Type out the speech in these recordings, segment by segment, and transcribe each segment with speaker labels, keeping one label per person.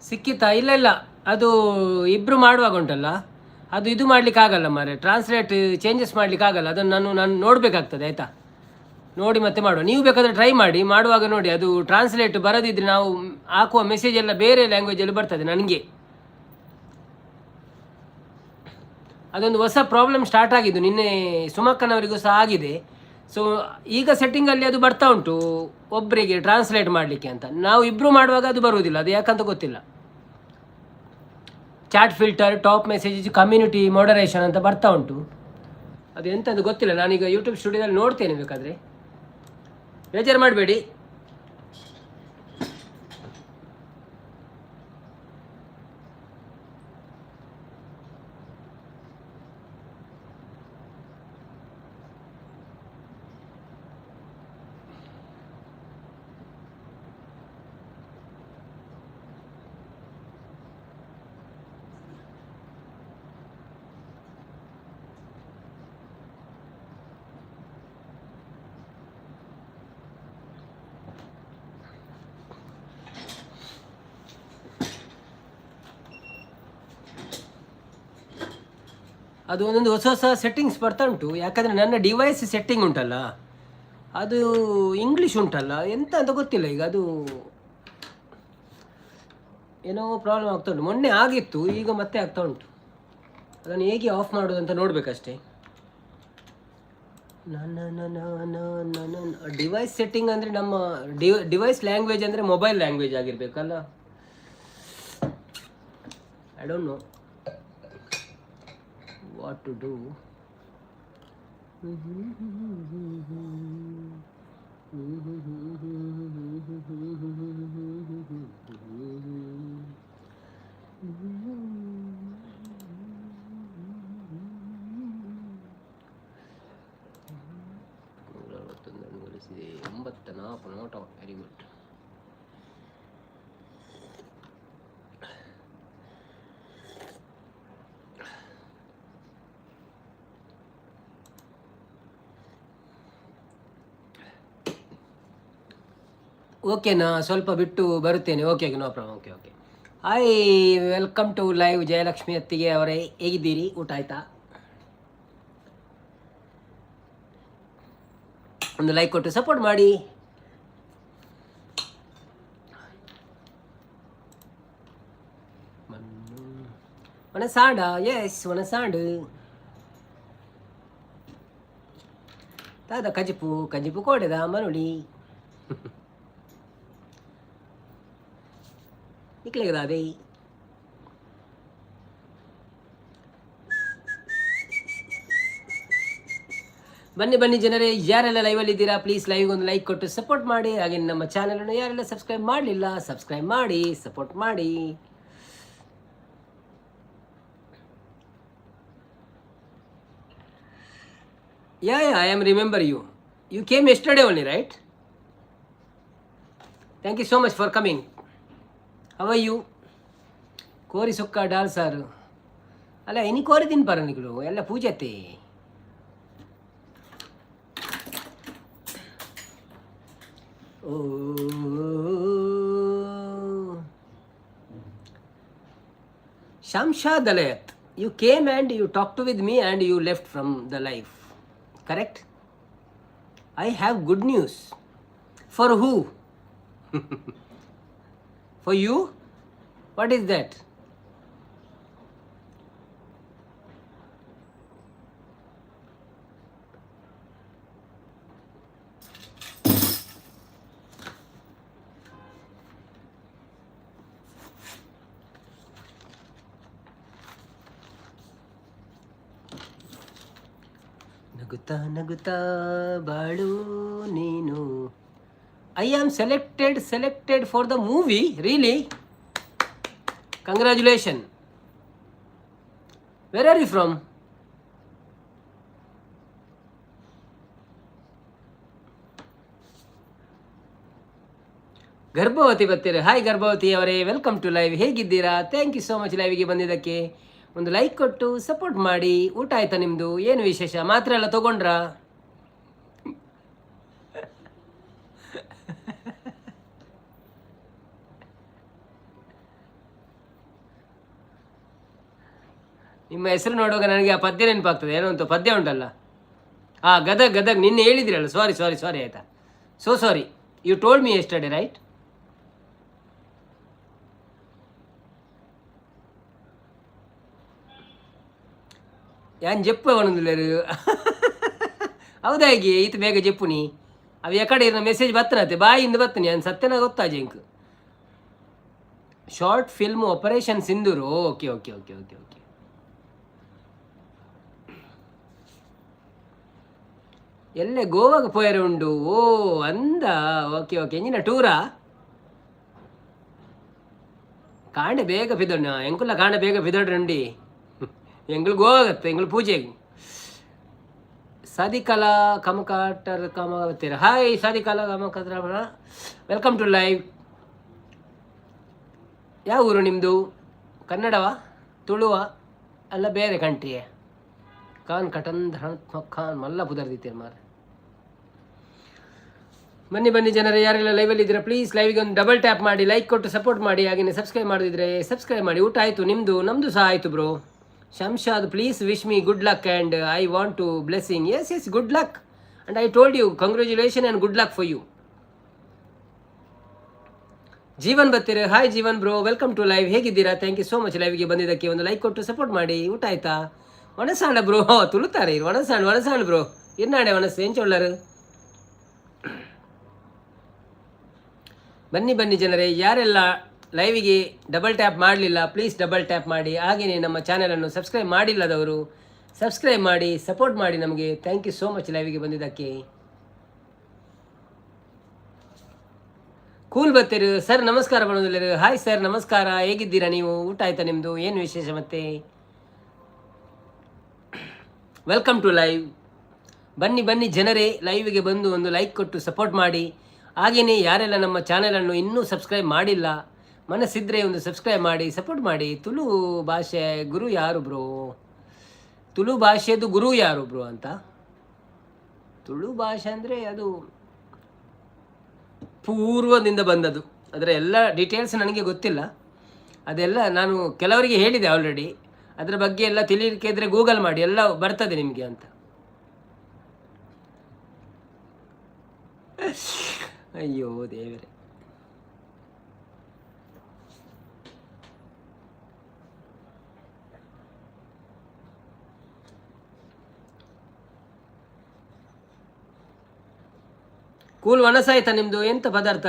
Speaker 1: ಸಿಕ್ಕಿತಾ? ಇಲ್ಲ ಇಲ್ಲ, ಅದು ಇಬ್ಬರು ಮಾಡುವಾಗ ಉಂಟಲ್ಲ, ಅದು ಇದು ಮಾಡ್ಲಿಕ್ಕೆ ಆಗಲ್ಲ ಮಾರೆ, ಟ್ರಾನ್ಸ್ಲೇಟ್ ಚೇಂಜಸ್ ಮಾಡ್ಲಿಕ್ಕೆ ಆಗಲ್ಲ. ಅದನ್ನು ನಾನು ನೋಡಬೇಕಾಗ್ತದೆ ಆಯಿತಾ. ನೋಡಿ ಮತ್ತೆ ಮಾಡುವ. ನೀವು ಬೇಕಾದರೆ ಟ್ರೈ ಮಾಡಿ, ಮಾಡುವಾಗ ನೋಡಿ. ಅದು ಟ್ರಾನ್ಸ್ಲೇಟ್ ಬರದಿದ್ರೆ ನಾವು ಹಾಕುವ ಮೆಸೇಜ್ ಎಲ್ಲ ಬೇರೆ ಲ್ಯಾಂಗ್ವೇಜಲ್ಲಿ ಬರ್ತದೆ ನನಗೆ. ಅದೊಂದು ಹೊಸ ಪ್ರಾಬ್ಲಮ್ ಸ್ಟಾರ್ಟ್ ಆಗಿದ್ದು ನಿನ್ನೆ, ಸುಮಕ್ಕನವರಿಗೂ ಸಹ ಆಗಿದೆ. ಸೊ ಈಗ ಸೆಟ್ಟಿಂಗಲ್ಲಿ ಅದು ಬರ್ತಾ ಉಂಟು ಒಬ್ಬರಿಗೆ ಟ್ರಾನ್ಸ್ಲೇಟ್ ಮಾಡಲಿಕ್ಕೆ ಅಂತ. ನಾವು ಇಬ್ಬರು ಮಾಡುವಾಗ ಅದು ಬರುವುದಿಲ್ಲ, ಅದು ಯಾಕಂತ ಗೊತ್ತಿಲ್ಲ. Chat filter, top message, community moderation ಅಂತ ಬರ್ತಾ ಉಂಟು. ಅದು ಎಂತಂದು ಗೊತ್ತಿಲ್ಲ. ನಾನೀಗ ಯೂಟ್ಯೂಬ್ ಸ್ಟುಡಿಯೋದಲ್ಲಿ ನೋಡ್ತೇನೆ, ಬೇಕಾದರೆ ಬೇಜಾರು ಮಾಡಬೇಡಿ. ಅದು ಒಂದೊಂದು ಹೊಸ ಹೊಸ ಸೆಟ್ಟಿಂಗ್ಸ್ ಬರ್ತಾ ಉಂಟು. ಯಾಕಂದರೆ ನನ್ನ ಡಿವೈಸ್ ಸೆಟ್ಟಿಂಗ್ ಉಂಟಲ್ಲ, ಅದು ಇಂಗ್ಲೀಷ್ ಉಂಟಲ್ಲ, ಎಂತ ಅಂತ ಗೊತ್ತಿಲ್ಲ. ಈಗ ಅದು ಏನೋ ಪ್ರಾಬ್ಲಮ್ ಆಗ್ತಾ ಉಂಟು. ಮೊನ್ನೆ ಆಗಿತ್ತು, ಈಗ ಮತ್ತೆ ಆಗ್ತಾ ಉಂಟು. ಅದನ್ನು ಹೇಗೆ ಆಫ್ ಮಾಡೋದು ಅಂತ ನೋಡಬೇಕಷ್ಟೇ. ಡಿವೈಸ್ ಸೆಟ್ಟಿಂಗ್ ಅಂದರೆ ನಮ್ಮ ಡಿವೈಸ್ ಲ್ಯಾಂಗ್ವೇಜ್ ಅಂದರೆ ಮೊಬೈಲ್ ಲ್ಯಾಂಗ್ವೇಜ್ ಆಗಿರಬೇಕಲ್ಲ. I don't know what to do. ನೋಟ ವೆರಿ ಗುಡ್. ಓಕೆನಾ, ಸ್ವಲ್ಪ ಬಿಟ್ಟು ಬರುತ್ತೇನೆ. Okay, no problem. Okay okay. Hi, welcome to live. Jayalakshmi ಅತ್ತಿಗೆ ಅವರೇ, ಹೇಗಿದ್ದೀರಿ? ಊಟ ಆಯ್ತಾ? ಒಂದು ಲೈಕ್ ಕೊಟ್ಟು ಸಪೋರ್ಟ್ ಮಾಡಿ. ಒನಸಾಂಡ, ಎಸ್ ಒನಸಾಂಡು. ತಾದ ಕಜಿಪು ಕಜಿಪು ಕೋಡೆದ ಮನುಳಿ ನಿಕ್ಲೆಗದಾವೆ. ಬನ್ನಿ ಬನ್ನಿ ಜನರೇ, ಯಾರೆಲ್ಲ ಲೈವಲ್ಲಿ ಇದ್ದೀರಾ ಪ್ಲೀಸ್ ಲೈವ್ಗೆ ಒಂದು ಲೈಕ್ ಕೊಟ್ಟು ಸಪೋರ್ಟ್ ಮಾಡಿ. ಹಾಗೆ ನಮ್ಮ ಚಾನಲನ್ನು ಯಾರೆಲ್ಲ ಸಬ್ಸ್ಕ್ರೈಬ್ ಮಾಡಲಿಲ್ಲ ಸಬ್ಸ್ಕ್ರೈಬ್ ಮಾಡಿ, ಸಪೋರ್ಟ್ ಮಾಡಿ. Yeah, I am remember you. You came yesterday only, right? Thank you so much for coming. How are you? ಕೋರಿ ಸುಕ್ಕ ಡಾಲ್ ಸಾರು ಅಲ್ಲ, ಇನಿ ಕೋರಿ ತಿನ್ಪಾರ ನಿಗಳು ಎಲ್ಲ ಪೂಜೆತೆ. ಓ Shamshad Dalayat, you came and you talked with me and you left from the life. Correct? I have good news. For who? For you? What is that? ನಗುತ್ತಾ ನಗುತ್ತಾ ಬಾಳು ನೀನು. I am selected for the movie. Really? Congratulations. Where are you from? ಗರ್ಭವತಿ ಬರ್ತೀರಾ? Hi ಗರ್ಭವತಿ ಅವರೇ, welcome to live. ಹೇಗಿದ್ದೀರಾ? Thank you so much ಲೈವ್ಗೆ ಬಂದಿದ್ದಕ್ಕೆ. ಒಂದು ಲೈಕ್ ಕೊಟ್ಟು ಸಪೋರ್ಟ್ ಮಾಡಿ. ಊಟ ಆಯ್ತಾ ನಿಮ್ಮದು? ಏನು ವಿಶೇಷ? ಮಾತ್ರ ಎಲ್ಲ ತೊಗೊಂಡ್ರಾ? ನಿಮ್ಮ ಹೆಸರು ನೋಡುವಾಗ ನನಗೆ ಆ ಪದ್ಯ ನೆನಪಾಗ್ತದೆ. ಏನೋ ಅಂತ ಪದ್ಯ ಉಂಟಲ್ಲ, ಗದಗ್ ಗದಗ್ ನಿನ್ನೆ ಹೇಳಿದಿರಲ್ಲ. ಸಾರಿ ಸಾರಿ ಸಾರಿ ಆಯಿತಾ, so sorry. You told me yesterday right. ಯಾನ್ ಜೆಪ್ಪ ಅವನೊಂದು ಹೌದಾ ಹೇಗೆ ಈತ ಬೇಗ ಜೆಪ್ಪು ನೀ ಅವು ಎಕಡೆ ಇರೋ ಮೆಸೇಜ್ ಬತ್ತನತ್ತೆ ಬಾಯಿಂದ ಬತ್ತನಿ ನಾನು ಸತ್ಯನ ಗೊತ್ತಾಜೆ ಇಂಕ್ short film Operation Sindoor. Okay okay okay okay okay. ಎಲ್ಲೇ ಗೋವಾಗ ಪೋಯರೆ ಉಂಡು. ಓ ಅಂದ. Okay okay. ಎಂಜಿನ ಟೂರಾ ಕಾಂಡೆ ಬೇಗ ಪಿದಣ್ಣ ಎಂಕುಲ್ಲ ಕಾಂಡೆ ಬೇಗ ಪಿದಡ್ರಂಡಿ ಎಂಗಳು ಗೋವಾಗತ್ತೆ ಎಂಗಳು ಪೂಜೆಗೆ. ಸಾದಿಕಲಾ ಕಮಕಾಟರ್ ಕಮತ್ತೀರ. ಹಾಯ್ ಸಾದಿಕಲಾ ಕಮಕತ್ರ, ವೆಲ್ಕಮ್ ಟು ಲೈವ್. ಯಾವ ಊರು ನಿಮ್ಮದು? ಕನ್ನಡವಾ ತುಳುವ ಅಲ್ಲ ಬೇರೆ ಕಂಟ್ರಿಯೇ? ಖಾನ್ ಕಟನ್ ಖಾನ್ ಮಲ್ಲ ಪುದರ್ದಿತ್ತೀರ ಮಾರ. ಬನ್ನಿ ಬನ್ನಿ ಜನರೇ, ಯಾರೆಲ್ಲ ಲೈವಲ್ಲಿ ಇದ್ದೀರಾ ಪ್ಲೀಸ್ ಲೈವಿಗೆ ಒಂದು ಡಬಲ್ ಟ್ಯಾಪ್ ಮಾಡಿ, ಲೈಕ್ ಕೊಟ್ಟು ಸಪೋರ್ಟ್ ಮಾಡಿ. ಹಾಗೆಯೇ ಸಬ್ಸ್ಕ್ರೈಬ್ ಮಾಡಿದ್ರೆ ಸಬ್ಸ್ಕ್ರೈಬ್ ಮಾಡಿ. ಊಟ ಆಯಿತು ನಿಮ್ಮದು? ನಮ್ಮದು ಸಹ ಆಯಿತು bro. Shamshad please wish me good luck and I want to blessing. Yes yes good luck and I told you congratulation and good luck for you. Jeevan ಬರ್ತೀರಿ. Hi Jeevan bro, welcome to live. ಹೇಗಿದ್ದೀರಾ? Thank you so much ಲೈವ್ಗೆ ಬಂದಿದ್ದಕ್ಕೆ. ಒಂದು like ಕೊಟ್ಟು support ಮಾಡಿ. ಊಟ ಆಯ್ತಾ? ಒಣಸಾಂಡ ಬ್ರೋ ತುಳುತ್ತಾರೆ ಒಣಸಾಂಡ್ ಬ್ರೋ ಇರ್ನಾಡೆ ಒಣಸು ಎಂಚೊಳ್ಳರು. ಬನ್ನಿ ಬನ್ನಿ ಜನರೇ, ಯಾರೆಲ್ಲ ಲೈವಿಗೆ ಡಬಲ್ ಟ್ಯಾಪ್ ಮಾಡಲಿಲ್ಲ ಪ್ಲೀಸ್ ಡಬಲ್ ಟ್ಯಾಪ್ ಮಾಡಿ. ಹಾಗೆಯೇ ನಮ್ಮ ಚಾನಲನ್ನು ಸಬ್ಸ್ಕ್ರೈಬ್ ಮಾಡಿಲ್ಲದವರು ಸಬ್ಸ್ಕ್ರೈಬ್ ಮಾಡಿ, ಸಪೋರ್ಟ್ ಮಾಡಿ ನಮಗೆ. ಥ್ಯಾಂಕ್ ಯು ಸೋ ಮಚ್ ಲೈವಿಗೆ ಬಂದಿದ್ದಕ್ಕೆ. ಕೂಲ್ ಬರ್ತೀರಿ ಸರ್, ನಮಸ್ಕಾರ ಮಾಡೋದಿಲ್ಲ. ಹಾಯ್ ಸರ್ ನಮಸ್ಕಾರ, ಹೇಗಿದ್ದೀರಾ ನೀವು? ಊಟ ಆಯ್ತಾ ನಿಮ್ಮದು? ಏನು ವಿಶೇಷ ಮತ್ತೆ? Welcome to live. ಬನ್ನಿ ಬನ್ನಿ ಜನರೇ, ಲೈವಿಗೆ ಬಂದು ಒಂದು ಲೈಕ್ ಕೊಟ್ಟು ಸಪೋರ್ಟ್ ಮಾಡಿ. ಹಾಗೆಯೇ ಯಾರೆಲ್ಲ ನಮ್ಮ ಚಾನಲನ್ನು ಇನ್ನೂ ಸಬ್ಸ್ಕ್ರೈಬ್ ಮಾಡಿಲ್ಲ, ಮನಸ್ಸಿದ್ರೆ ಒಂದು ಸಬ್ಸ್ಕ್ರೈಬ್ ಮಾಡಿ, ಸಪೋರ್ಟ್ ಮಾಡಿ. ತುಳು ಭಾಷೆ ಗುರು ಯಾರು ಬ್ರೋ? ತುಳು ಭಾಷೆದು ಗುರು ಯಾರು ಬ್ರೋ ಅಂತ? ತುಳು ಭಾಷೆ ಅಂದರೆ ಅದು ಪೂರ್ವದಿಂದ ಬಂದದ್ದು. ಅದರ ಎಲ್ಲ ಡೀಟೇಲ್ಸ್ ನನಗೆ ಗೊತ್ತಿಲ್ಲ. ಅದೆಲ್ಲ ನಾನು ಕೆಲವರಿಗೆ ಹೇಳಿದೆ ಆಲ್ರೆಡಿ. ಅದರ ಬಗ್ಗೆ ಎಲ್ಲ ತಿಳಿಲಿಕ್ಕೆ ಇದ್ದರೆ ಗೂಗಲ್ ಮಾಡಿ, ಎಲ್ಲ ಬರ್ತದೆ ನಿಮಗೆ ಅಂತ. ಅಯ್ಯೋ ದೇವರೇ. ಕೂಲ್ ಆಯ್ತಾ ನಿಮ್ಮದು? ಎಂಥ ಪದಾರ್ಥ?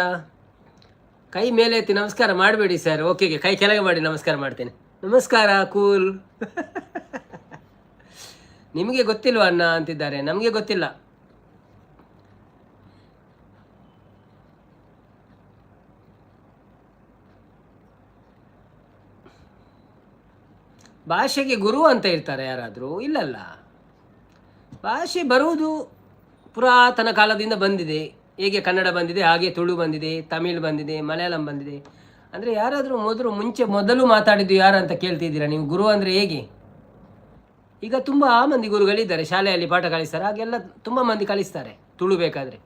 Speaker 1: ಕೈ ಮೇಲೆ ಎತ್ತಿ ನಮಸ್ಕಾರ ಮಾಡಬೇಡಿ ಸರ್. ಓಕೆ ಕೈ ಕೆಳಗೆ ಮಾಡಿ ನಮಸ್ಕಾರ ಮಾಡ್ತೇನೆ. ನಮಸ್ಕಾರ ಕೂಲ್. ನಿಮಗೆ ಗೊತ್ತಿಲ್ವ ಅಣ್ಣ ಅಂತಿದ್ದಾರೆ. ನಮಗೆ ಗೊತ್ತಿಲ್ಲ. ಭಾಷೆಗೆ ಗುರು ಅಂತ ಇರ್ತಾರೆ ಯಾರಾದರೂ? ಇಲ್ಲಲ್ಲ. ಭಾಷೆ ಬರುವುದು ಪುರಾತನ ಕಾಲದಿಂದ ಬಂದಿದೆ. ಹೇಗೆ ಕನ್ನಡ ಬಂದಿದೆ ಹಾಗೆ ತುಳು ಬಂದಿದೆ, ತಮಿಳ್ ಬಂದಿದೆ, ಮಲಯಾಳಂ ಬಂದಿದೆ. ಅಂದರೆ ಯಾರಾದರೂ ಮೊದಲು ಮಾತಾಡಿದ್ದು ಯಾರು ಅಂತ ಕೇಳ್ತಿದ್ದೀರಾ ನೀವು? ಗುರು ಅಂದರೆ ಹೇಗೆ? ಈಗ ತುಂಬ ಮಂದಿ ಗುರುಗಳಿದ್ದಾರೆ, ಶಾಲೆಯಲ್ಲಿ ಪಾಠ ಕಲಿಸ್ತಾರೆ. ಹಾಗೆಲ್ಲ ತುಂಬ ಮಂದಿ ಕಲಿಸ್ತಾರೆ ತುಳು ಬೇಕಾದರೆ.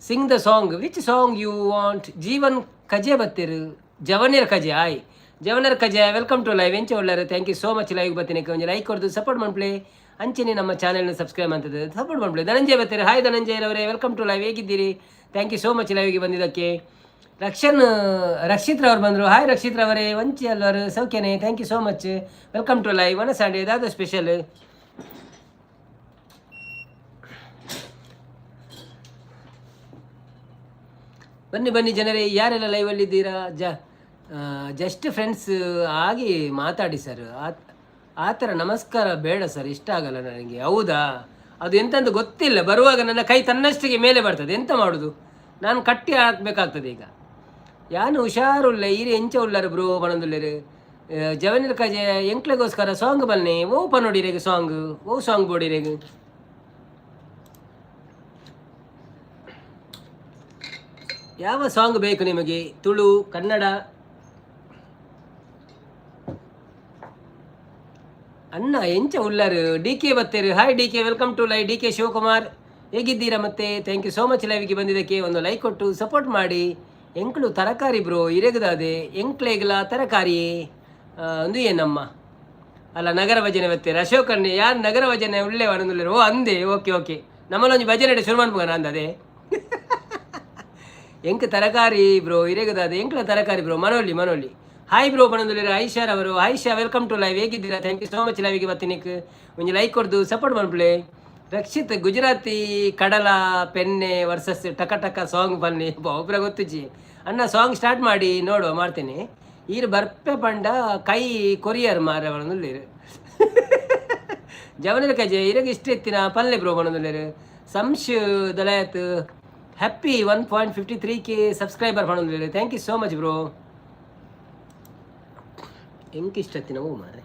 Speaker 1: Sing the song. Which song you want? Jeevan Kaje ಬತ್ತಿರು ಜವನಿಯರ್ ಕಜೆ. ಆಯ್ ಜವನರ್ ಕಜೆ, ವೆಲ್ಕಮ್ ಟು ಲೈವ್. ಎಂಚೆ ಒಳ್ಳೆಯರು. Thank you so much live ಬರ್ತೀನಿ. ಒಂದು ಲೈಕ್ ಕೊಡ್ದು ಸಪೋರ್ಟ್ ಮಾಡ್ಪ್ಲೇ. ಅಂಚೆನೆ ನಮ್ಮ ಚಾನೆಲ್ನ ಸಬ್ಸ್ಕ್ರೈಬ್ ಅಂತದ್ದು ಸಪೋರ್ಟ್ ಮಾಡ್ಬಿಡಿ. ಧನಂಜಯ ಬರ್ತಾರೆ. ಹಾಯ್ ಧನಂಜಯರವರೇ, ವೆಲ್ಕಮ್ ಟು ಲೈವ್. ಹೇಗಿದ್ದೀರಿ? ಥ್ಯಾಂಕ್ ಯು ಸೋ ಮಚ್ ಲೈವ್ಗೆ ಬಂದಿದ್ದಕ್ಕೆ. ರಕ್ಷಿತ್ರವ್ರು ಬಂದರು. ಹಾಯ್ ರಕ್ಷಿತ್ರವರೇ, ವಂಚಿ ಅಲ್ವರು ಸೌಖ್ಯನೇ? Thank you so much, welcome to live. Sunday ಇದಾದ ಸ್ಪೆಷಲ್. ಬನ್ನಿ ಬನ್ನಿ ಜನರೇ, ಯಾರೆಲ್ಲ ಲೈವಲ್ಲಿದ್ದೀರಾ? ಜಸ್ಟ್ ಫ್ರೆಂಡ್ಸ್ ಆಗಿ ಮಾತಾಡಿ ಸರ್. ಆ ಥರ ನಮಸ್ಕಾರ ಬೇಡ ಸರ್, ಇಷ್ಟ ಆಗಲ್ಲ ನನಗೆ. ಹೌದಾ? ಅದು ಎಂತಂತ ಗೊತ್ತಿಲ್ಲ. ಬರುವಾಗ ನನ್ನ ಕೈ ತನ್ನಷ್ಟಿಗೆ ಮೇಲೆ ಬರ್ತದೆ. ಎಂತ ಮಾಡೋದು? ನಾನು ಕಟ್ಟಿ ಹಾಕಬೇಕಾಗ್ತದೆ. ಈಗ ಯಾನು ಹುಷಾರುಲ್ಲ ಈರಿ ಎಂಚ ಉಳ್ಳರು ಬ್ರೋ ಬಣದುಲ್ಲರು. ಜವನಿರ ಕಜೆ ಎಂಕ್ಲೆಗೋಸ್ಕರ ಸಾಂಗ್ ಬನ್ನಿ. ಓ ಪನೋಡಿರೇಗ ಸಾಂಗ್, ಓ ಸಾಂಗ್ ಬೋಡಿರೇಗ. ಯಾವ ಸಾಂಗ್ ಬೇಕು ನಿಮಗೆ? ತುಳು, ಕನ್ನಡ? ಅಣ್ಣ ಎಂಚ ಉಳ್ಳರು. ಡಿ ಕೆ ಬತ್ತೇರು. Hi D K, welcome to live. D K Shivakumar, ಹೇಗಿದ್ದೀರಾ? ಮತ್ತೆ ಥ್ಯಾಂಕ್ ಯು ಸೋ ಮಚ್ ಲೈವ್ಗೆ ಬಂದಿದ್ದಕ್ಕೆ. ಒಂದು ಲೈಕ್ ಕೊಟ್ಟು ಸಪೋರ್ಟ್ ಮಾಡಿ. ಎಂಕ್ಳು ತರಕಾರಿ ಬ್ರೋ ಇರೆಗದಾದೆ ಎಂಕ್ಲೇಗ್ಲ ತರಕಾರಿಯೇ ಒಂದು ಏನಮ್ಮ ಅಲ್ಲ ನಗರ ಭಜನೆ ಬರ್ತೀರಾ ಅಶೋಕ್ ಅಣ್ಣೆ ಯಾರು ನಗರ ಭಜನೆ ಒಳ್ಳೆ ಒಣಂದಿಲ್ಲ ಓ ಅಂದೆ ಓಕೆ ಓಕೆ ನಮ್ಮಲ್ಲೊಂದು ಭಜನೆ ಶುರು ಮಾಡ್ಬೋಣ ಅಂದದೆ ಎಂಕ ತರಕಾರಿ ಬ್ರೋ ಇರೇಗದ ಅದು ಎಂಕ್ಲ ತರಕಾರಿ ಬ್ರೋ ಮನೋಲಿ ಹಾಯ್ ಬ್ರೋ ಬಣಂದುಲಿರ ಐಶಾರ್ ಅವರು ಐಶಾ ವೆಲ್ಕಮ್ ಟು ಲೈವ್ ಹೇಗಿದ್ದೀರಾ ಥ್ಯಾಂಕ್ ಯು ಸೋ ಮಚ್ ಲೈವಿಗೆ ಬರ್ತೀನಿಕ್ ಒಂದು ಲೈಕ್ ಕೊಡ್ದು ಸಪೋರ್ಟ್ ಮಾಡ್ಬಿಳೆ ರಕ್ಷಿತ್ ಗುಜರಾತಿ ಕಡಲ ಪೆನ್ನೆ ವರ್ಸಸ್ ಟಕ ಟಕ ಸಾಂಗ್ ಬನ್ನಿ ಒಬ್ಬರ ಗೊತ್ತುಜಿ ಅಣ್ಣ ಸಾಂಗ್ ಸ್ಟಾರ್ಟ್ ಮಾಡಿ ನೋಡುವ ಮಾಡ್ತೀನಿ ಈರು ಬರ್ಪೆ ಪಂಡ ಕೈ ಕೊರಿಯರ್ ಮಾರವಣದುಲ್ಲಿರು ಜವನರ ಕಜೆ ಇರಾಗ ಇಷ್ಟ ಎತ್ತಿನ ಪಲ್ಲೆ ಬ್ರೋ ಬಣದುಲ್ಲಿರು ಸಂಶು ದಲಯತ್ ಹ್ಯಾಪಿ 1.53K ಸಬ್ಸ್ಕ್ರೈಬರ್ ಬಣದುಲ್ಲಿರು thank you so much bro ಹೆಂಗೆ ಇಷ್ಟ ಎತ್ತಿನ ಓ ಮಾರೆ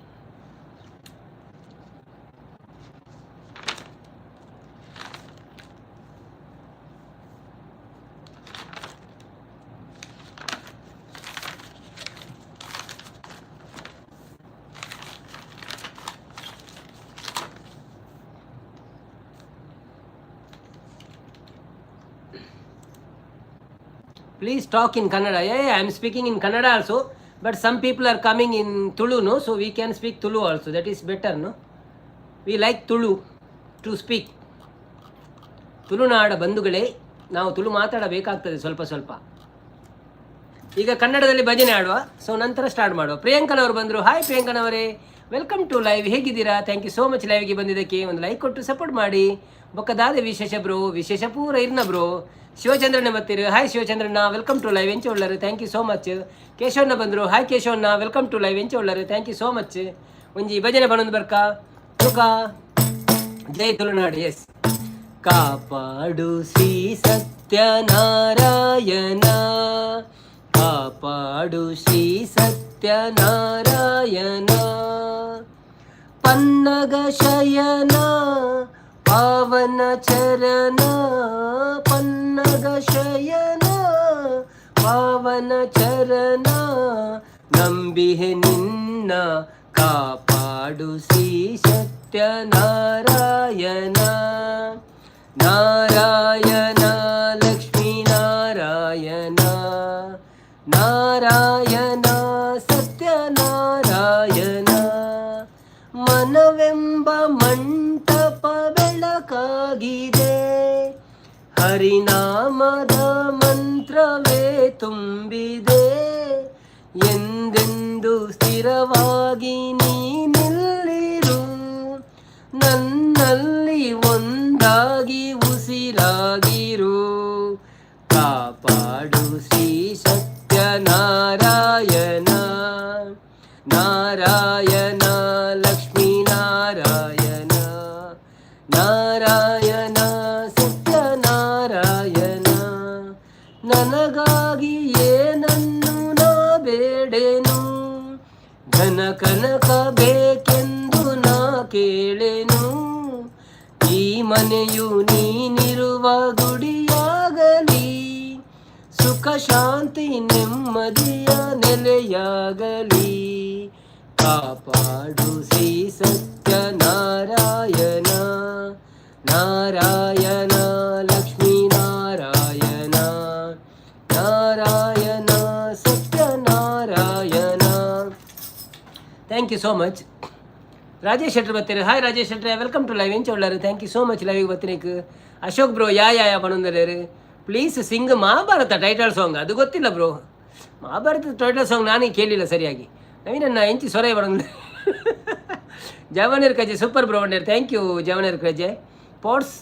Speaker 1: Please talk in Kannada. Yeah, I am speaking in Kannada also. But some people are coming in Tulu, no? So we can speak Tulu also. That is better, no? We like Tulu to speak. ತುಳುನಾಡ ಬಂಧುಗಳೇ ನಾವು ತುಳು ಮಾತಾಡಬೇಕಾಗ್ತದೆ ಸ್ವಲ್ಪ ಈಗ ಕನ್ನಡದಲ್ಲಿ ಭಜನೆ ಆಡುವ so ನಂತರ start ಮಾಡುವ ಪ್ರಿಯಾಂಕನವರು ಬಂದರು ಹಾಯ್ ಪ್ರಿಯಾಂಕನವರೇ ವೆಲ್ಕಮ್ ಟು ಲೈವ್ ಹೇಗಿದ್ದೀರಾ ಥ್ಯಾಂಕ್ ಯು ಸೋ ಮಚ್ ಲೈವ್ಗೆ ಬಂದಿದ್ದಕ್ಕೆ ಒಂದು ಲೈಕ್ ಕೊಟ್ಟು ಸಪೋರ್ಟ್ ಮಾಡಿ ಬೊಕ್ಕದಾದ ವಿಶೇಷ ಬ್ರೋ ವಿಶೇಷ ಪೂರ ಇರ್ನ ಬ್ರೋ ಶಿವಚಂದ್ರನ ಬರ್ತೀರಿ ಹಾಯ್ ಶಿವಚಂದ್ರಣ್ಣ ವೆಲ್ಕಮ್ ಟು ಲೈವ್ ಎಂಚ ಒಳ್ಳರು ಥ್ಯಾಂಕ್ ಯು ಸೋ ಮಚ್ ಕೇಶವಣ್ಣ ಬಂದರು ಹಾಯ್ ಕೇಶವಣ್ಣ ವೆಲ್ಕಮ್ ಟು ಲೈವ್ ಎಂಚ ಒಳ್ಳರು ಥ್ಯಾಂಕ್ ಯು ಸೋ ಮಚ್ ಒಂಜಿ ಭಜನೆ ಬನ್ನೊಂದು ಬರ್ಕ ತುಕಾ ಜೈ ತುಳುನಾಡು ಎಸ್ ಕಾಪಾಡು ಶ್ರೀ ಸತ್ಯನಾರಾಯಣ ಕಾಪಾಡು ಶ್ರೀ ಸತ್ಯನಾರಾಯಣ ಪನ್ನಗ ಶಯನ ಪಾವನ ಚರಣ ಪನ್ನಗ ಶಯನ ಪಾವನ ಚರಣ ನಂಬಿಹೆ ನಿನ್ನ ಕಾಪಾಡು ಶ್ರೀ ಸತ್ಯನಾರಾಯಣ ನಾರಾಯಣ ಲಕ್ಷ್ಮೀ ನಾರಾಯಣ ನಾರಾಯಣ ಸತ್ಯನಾರಾಯಣ ಮನವೆಂಬ ಮಂಟಪ ಬೆಳಕಾಗಿದೆ ಹರಿನಾಮದ ಮಂತ್ರವೇ ತುಂಬಿದೆ ಎಂದೆಂದು ಸ್ಥಿರವಾಗಿ ನೀನಿಲ್ಲಿರು ನನ್ನಲ್ಲಿ ಒಂದಾಗಿ ಉಸಿರಾಗಿರು ಕಾಪಾಡು ಶ್ರೀ ಸತ್ಯನಾರಾಯಣ ನಾರಾಯಣ ಲಕ್ಷ್ಮೀ ನಾರಾಯಣ ನಾರಾಯಣ ಸತ್ಯನಾರಾಯಣ ನನಗಾಗಿ ಏನನ್ನು ನಾ ಬೇಡೆನು ಧನ ಕನಕ ಬೇಕೆಂದು ನಾ ಕೇಳೆನು ಈ ಮನೆಯು ನೀನಿರುವ ಗುಡಿಯಾಗಲಿ ಸುಖ ಶಾಂತಿ ನೆಮ್ಮದಿಯ ನೆಲೆಯಾಗಲಿ ಕಾಪಾಡು Shri Satyanarayana Narayana Lakshmi Narayana Narayana Satyanarayana thank you so much Rajesh Shettar ಬರ್ತೀರಿ hi Rajesh Shettar welcome to live ಎಂಚ ಒಳ್ಳಾರು ಥ್ಯಾಂಕ್ ಯು ಸೋ ಮಚ್ ಲೈವಿಗೆ ಬರ್ತೀನಿಕ್ ಅಶೋಕ್ ಬ್ರೋ ಯಾ ಪಣಂದರೆ please sing Mahabharata title song ಅದು ಗೊತ್ತಿಲ್ಲ ಬ್ರೋ ಮಹಾಭಾರತ ಟೈಟಲ್ ಸಾಂಗ್ ನಾನೇ ಕೇಳಿಲ್ಲ ಸರಿಯಾಗಿ ನವೀನನ್ನ ಎಂಚಿ ಸೊರೆ ಬಣಂದ್ರೆ ಜವನೀರ್ Kaje super bro thank you ಜವನೀರ್ ಕಜೆ ಪೋಟ್ಸ್